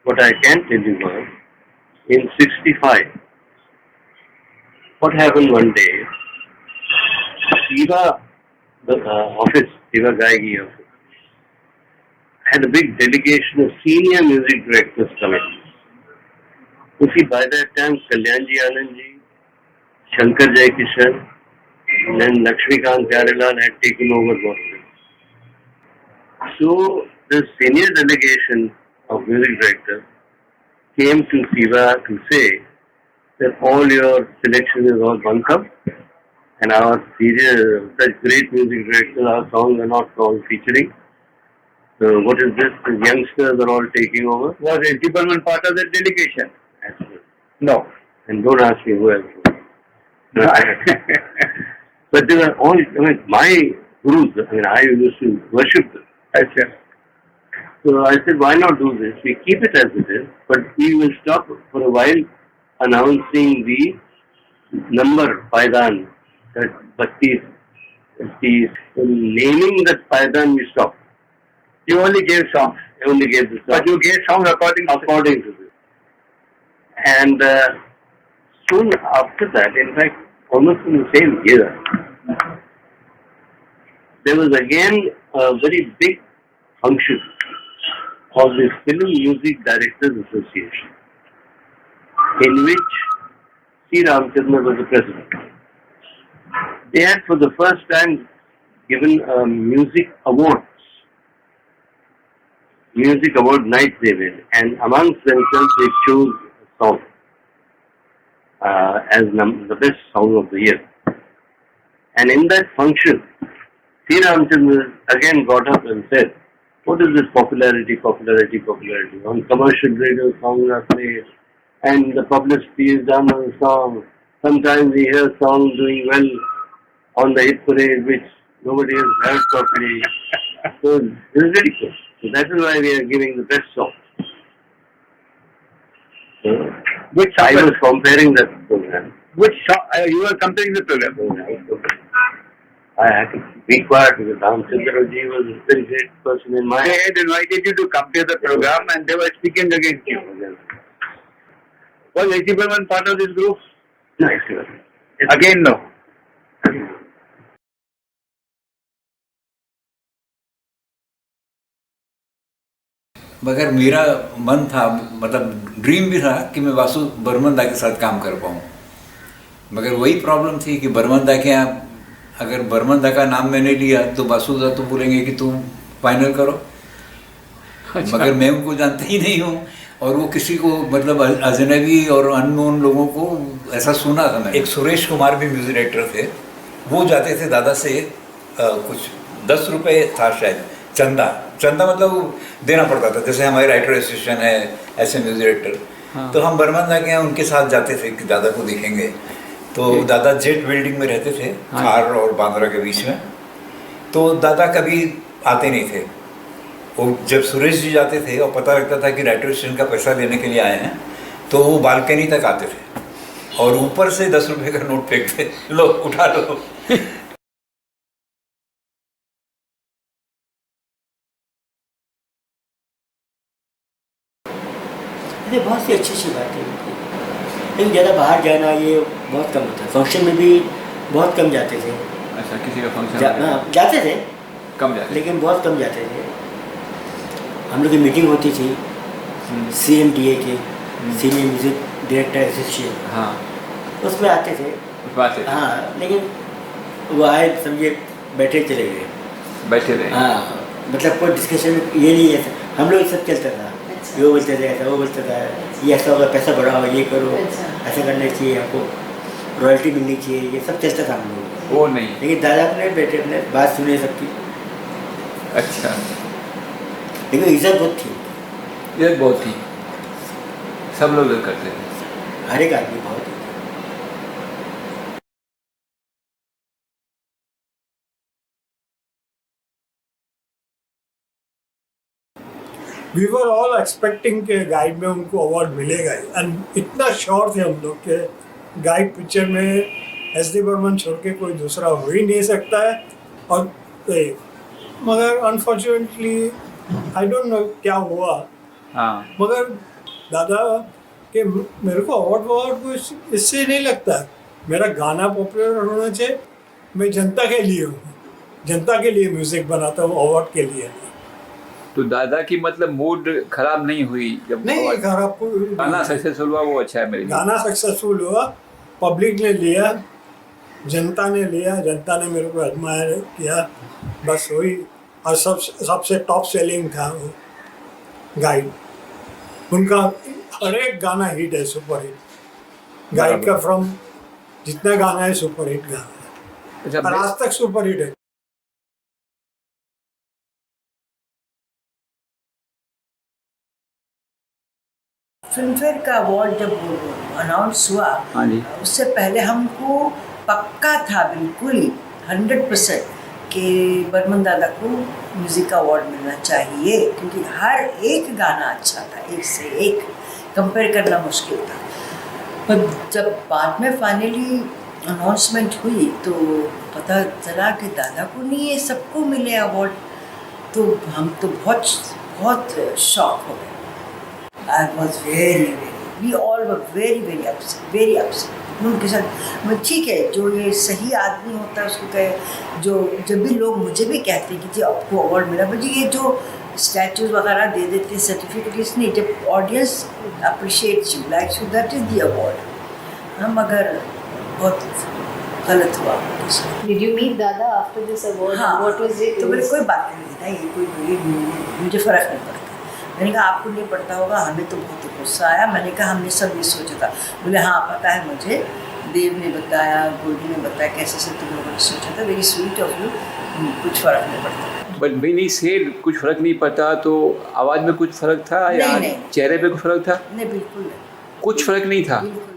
What I can tell you was, in '65, what happened one day, Shiva, the office, Shiva Gaigi office, had a big delegation of senior music directors coming. You see, by that time, Kalyanji Anandji, Shankar Jaikishan, then Lakshmikant Pyarelal had taken over Boston. So the senior delegation of music directors came to Siva to say that all your selection is all bunk up and our serious, such great music directors, our songs are not all featuring. So what is this? The youngsters are all taking over. Was H.D. Burman part of that delegation? Absolutely. No. And don't ask me who else was. But they were all, my gurus, I used to worship them. Achha. So I said, why not do this? We keep it as it is, but we will stop for a while announcing the number, Paidan, that Batti, naming that Paidan we stopped. You only gave songs. I only gave the song. But you gave songs according to this. And soon after that, in fact, almost in the same year, there was again a very big function of the Film Music Directors Association, in which C. Ramchandra was the president. They had for the first time given music awards. Music award night they made, and amongst themselves they chose a song as the best song of the year. And in that function, C. Ramchandra again got up and said, what is this popularity? On commercial radio songs are played and the publicity is done on the song. Sometimes we hear songs doing well on the hit parade which nobody has heard properly. So this is ridiculous. So that is why we are giving the best song. So, which I was comparing that program. Which song? You were comparing the program? I had to be quiet because Ramchandra Ji was a very great person in my... They had invited you to compare the program and they were speaking against you. Was H.D. Burman part of this group? No, Again, no. मगर मेरा मन था, मतलब dream भी था कि मैं वासु बर्मन दा के साथ काम कर पाऊँ, मगर वही प्रॉब्लम थी कि बर्मन दा के यहाँ अगर बर्मन दा का नाम मैंने लिया तो वासु दा तो बोलेंगे कि तुम फाइनल करो। अच्छा। मगर मैं उनको जानता ही नहीं हूँ और वो किसी को मतलब अजनबी और अननोन लोगों को ऐसा सुना था मैं। एक सुरेश कुमार भी म्यूजिक डायरेक्टर थे, वो जाते थे दादा से कुछ 10 रुपये था शायद चंदा मतलब देना पड़ता था, जैसे हमारे राइटर एसोसिएशन है ऐसे म्यूजिक डायरेक्टर। हाँ। तो हम बर्मन दा के यहाँ उनके साथ जाते थे कि दादा को देखेंगे। तो दादा जेट बिल्डिंग में रहते थे। हाँ। खार और बांद्रा के बीच में। तो दादा कभी आते नहीं थे। वो जब सुरेश जी जाते थे और पता लगता था कि राइटर एसोसिएशन का पैसा लेने के लिए आए हैं तो वो बालकनी तक आते थे और ऊपर से 10 रुपये का नोट फेंकते, लो उठा लो। ये बहुत सी अच्छी बात है, लेकिन ज़्यादा बाहर जाना ये बहुत कम होता है। फंक्शन में भी बहुत कम जाते थे। अच्छा, किसी का फंक्शन जाते थे, कम जाते, लेकिन बहुत कम जाते थे। हम लोग की मीटिंग होती थी CMDA के, सीनियर म्यूजिक डायरेक्टर एसोसिएशन। हाँ, उसमें आते थे। हाँ, लेकिन वो आए समझे बैठे चले गए, बैठे रहे। हाँ, मतलब कोई डिस्कशन ये नहीं है। हम लोग सब चलता था, ये बोलते थे ऐसा, वो बोलता था ये ऐसा होगा, पैसा बढ़ाओ, ये करो, ऐसा करना चाहिए, आपको रॉयल्टी मिलनी चाहिए, ये सब चलता था हम लोग। वो नहीं, लेकिन दादा अपने बैठे अपने बात सुने सबकी। अच्छा, लेकिन इज्जत बहुत थी। इज्जत बहुत थी, सब लोग करते थे, हर एक आदमी बहुत। We were all expecting कि गाइड में उनको अवार्ड मिलेगा ही, एंड इतना श्योर थे हम लोग के गाइड पिक्चर में एस.डी. बर्मन छोड़ के कोई दूसरा हो ही नहीं सकता है। और मगर अनफॉर्चुनेटली आई डोंट नो क्या हुआ। हाँ। मगर दादा कि मेरे को अवार्ड इससे नहीं लगता, मेरा गाना पॉपुलर होना चाहिए, मैं जनता के लिए हूँ, जनता के लिए म्यूजिक बनाता हूँ, अवार्ड के लिए नहीं। तो दादा की मतलब मूड खराब नहीं हुई जब नहीं award- खराब गाना सक्सेसफुल हुआ, वो अच्छा है मेरे लिए। गाना सक्सेसफुल हुआ, पब्लिक ने लिया, जनता ने लिया, जनता ने मेरे को एडमायर किया, बस वही। और सबसे टॉप सेलिंग था वो गाइड, उनका हर एक गाना हिट है, सुपर हिट। गाइड का फ्रॉम जितना गाना है सुपर हिट गाना है, अच्छा, और आज तक सुपर हिट है। फिल्मफेयर का अवार्ड जब अनाउंस हुआ, हाँ जी, उससे पहले हमको पक्का था बिल्कुल 100% कि बर्मन दादा को म्यूज़िक का अवार्ड मिलना चाहिए, क्योंकि हर एक गाना अच्छा था, एक से एक, कंपेयर करना मुश्किल था। पर जब बाद में फाइनली अनाउंसमेंट हुई तो पता चला कि दादा को नहीं, ये सबको मिले अवार्ड, तो हम तो बहुत शॉक हो गए। I was we all were very upset. उनके साथ मैं ठीक है, जो ये सही आदमी होता है उसको कहे, जो जब भी लोग मुझे भी कहते हैं कि जी आपको अवार्ड मिला, मुझे ये जो स्टैचूज वगैरह दे देते हैं, सर्टिफिकेट्स नहीं, जब audience appreciates you like you, that is the award. हम अगर बहुत गलत हुआ। Did you meet Dada after this award? हाँ, What was it? तो मेरे कोई बात नहीं था, ये कोई मुझे फ़र्क नहीं पड़ता। मैंने कहा आपको नहीं पड़ता होगा, हमें तो बहुत गुस्सा आया। मैंने कहा हमने सब ये सोचा था। बोले हाँ पता है मुझे, देव ने बताया, गोल्डी ने बताया, कैसे तुम लोगों ने सोचा था, वेरी स्वीट ऑफ यू, कुछ फ़र्क नहीं पड़ता। बट व्हेन ही सेड कुछ फर्क नहीं पड़ता, तो आवाज़ में कुछ फर्क था या नहीं। चेहरे पे कुछ फर्क था? नहीं, बिल्कुल नहीं, कुछ फर्क नहीं था। बिल्कुल